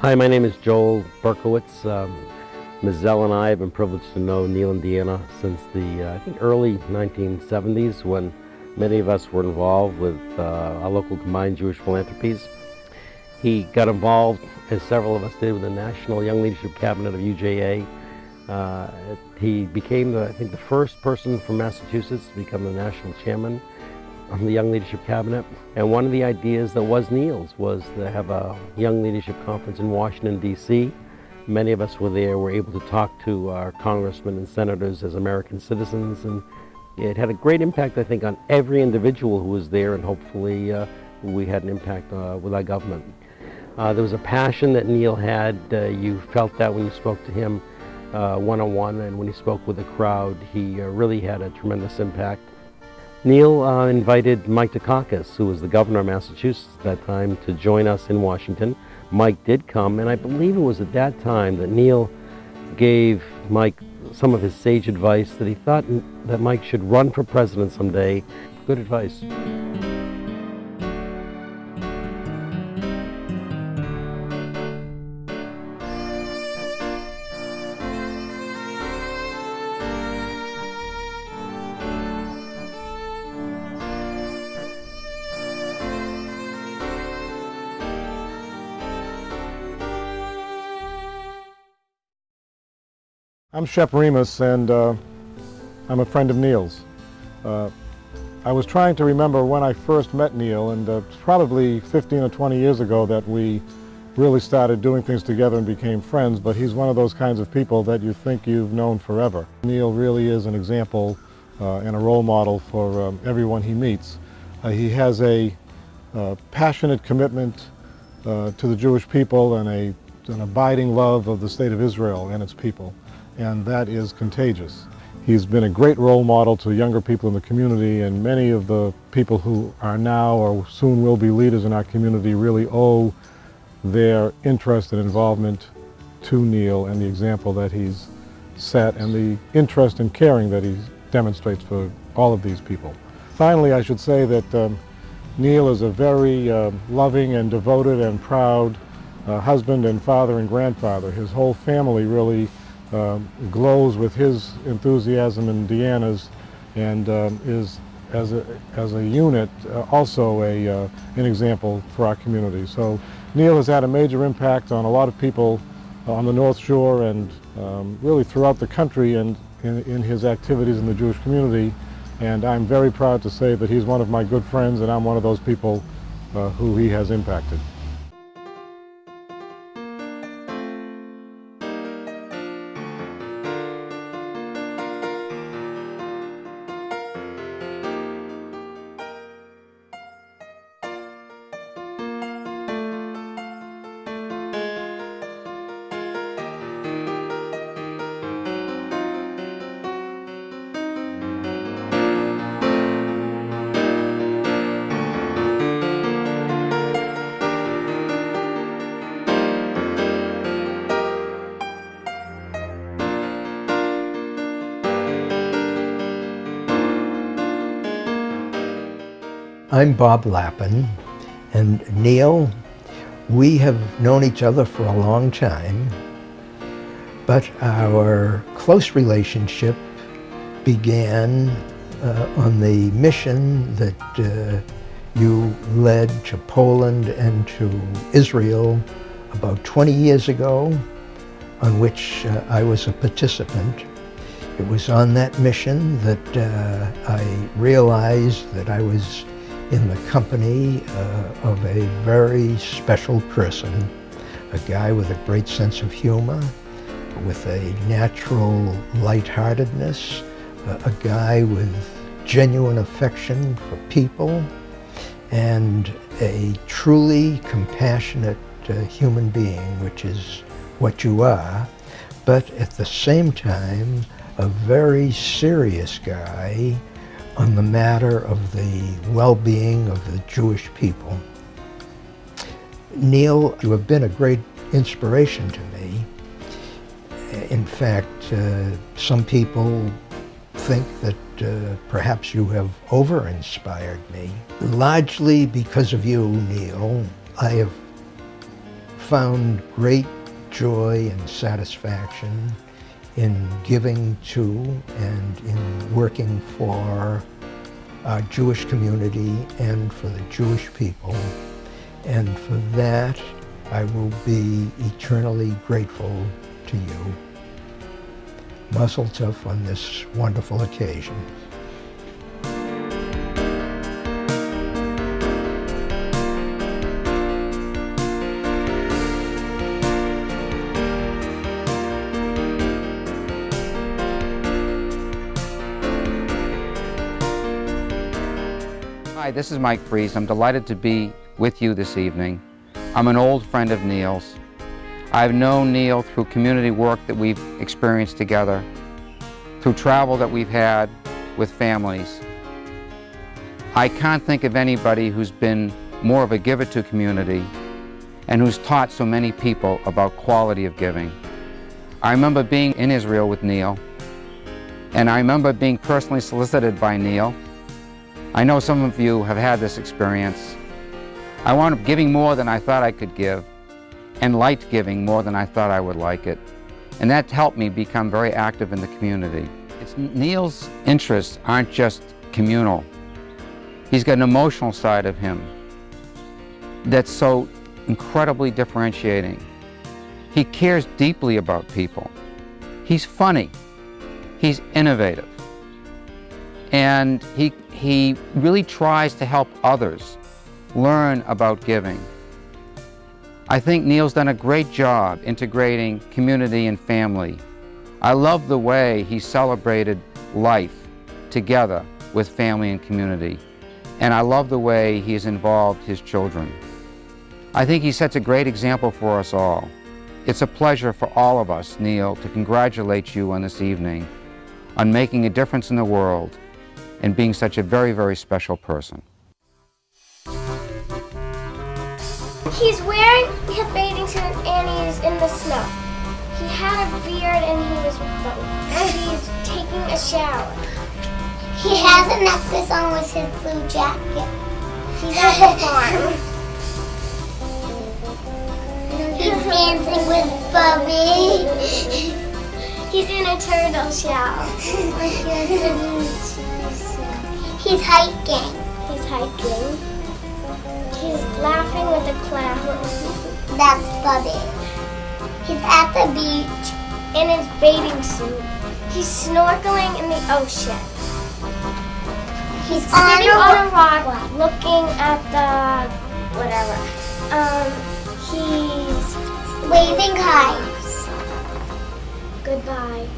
Hi, my name is Joel Berkowitz. Ms. Zell and I have been privileged to know Neil, Indiana since the I think early 1970s, when many of us were involved with our local combined Jewish philanthropies. He got involved, as several of us did, with the National Young Leadership Cabinet of UJA. He became, I think, the first person from Massachusetts to become the national chairman of the Young Leadership Cabinet. And one of the ideas that was Neil's was to have a Young Leadership Conference in Washington, D.C. Many of us were there, were able to talk to our congressmen and senators as American citizens, and it had a great impact, I think, on every individual who was there, and hopefully we had an impact with our government. There was a passion that Neil had. You felt that when you spoke to him one-on-one, and when he spoke with the crowd, he really had a tremendous impact. Neil invited Mike Dukakis, who was the governor of Massachusetts at that time, to join us in Washington. Mike did come, and I believe it was at that time that Neil gave Mike some of his sage advice, that he thought that Mike should run for president someday. Good advice. I'm Shep Remus, and I'm a friend of Neil's. I was trying to remember when I first met Neil, and it's probably 15 or 20 years ago that we really started doing things together and became friends, but he's one of those kinds of people that you think you've known forever. Neil really is an example and a role model for everyone he meets. He has a passionate commitment to the Jewish people and an abiding love of the state of Israel and its people. And that is contagious. He's been a great role model to younger people in the community, and many of the people who are now or soon will be leaders in our community really owe their interest and involvement to Neil and the example that he's set and the interest and caring that he demonstrates for all of these people. Finally, I should say that Neil is a very loving and devoted and proud husband and father and grandfather. His whole family really glows with his enthusiasm and Deanna's, and is, as a unit, also an example for our community. So Neil has had a major impact on a lot of people on the North Shore and really throughout the country, and in his activities in the Jewish community. And I'm very proud to say that he's one of my good friends, and I'm one of those people who he has impacted. I'm Bob Lappin, and Neil, we have known each other for a long time, but our close relationship began on the mission that you led to Poland and to Israel about 20 years ago, on which I was a participant. It was on that mission that I realized that I was in the company of a very special person, a guy with a great sense of humor, with a natural lightheartedness, a guy with genuine affection for people, and a truly compassionate human being, which is what you are, but at the same time, a very serious guy on the matter of the well-being of the Jewish people. Neil, you have been a great inspiration to me. In fact, some people think that perhaps you have over-inspired me. Largely because of you, Neil, I have found great joy and satisfaction in giving to and in working for our Jewish community and for the Jewish people. And for that, I will be eternally grateful to you. Mazel tov on this wonderful occasion. Hi, this is Mike Fries. I'm delighted to be with you this evening. I'm an old friend of Neil's. I've known Neil through community work that we've experienced together, through travel that we've had with families. I can't think of anybody who's been more of a giver to community and who's taught so many people about quality of giving. I remember being in Israel with Neil, and I remember being personally solicited by Neil. I know some of you have had this experience. I wound up giving more than I thought I could give, and liked giving more than I thought I would like it. And that helped me become very active in the community. Neil's interests aren't just communal. He's got an emotional side of him that's so incredibly differentiating. He cares deeply about people. He's funny. He's innovative. And he really tries to help others learn about giving. I think Neil's done a great job integrating community and family. I love the way he celebrated life together with family and community. And I love the way he's involved his children. I think he sets a great example for us all. It's a pleasure for all of us, Neil, to congratulate you on this evening, on making a difference in the world and being such a very, very special person. He's wearing his bathing suit and he's in the snow. He had a beard and he's taking a shower. He has a necklace on with his blue jacket. He's at the farm. He's dancing with Bubby. He's in a turtle shell. He's hiking. He's hiking. He's laughing with a clown. That's Bubby. He's at the beach In his bathing suit. He's snorkeling in the ocean. He's Sitting on a rock rock. looking at the whatever. He's Waving kites. goodbye.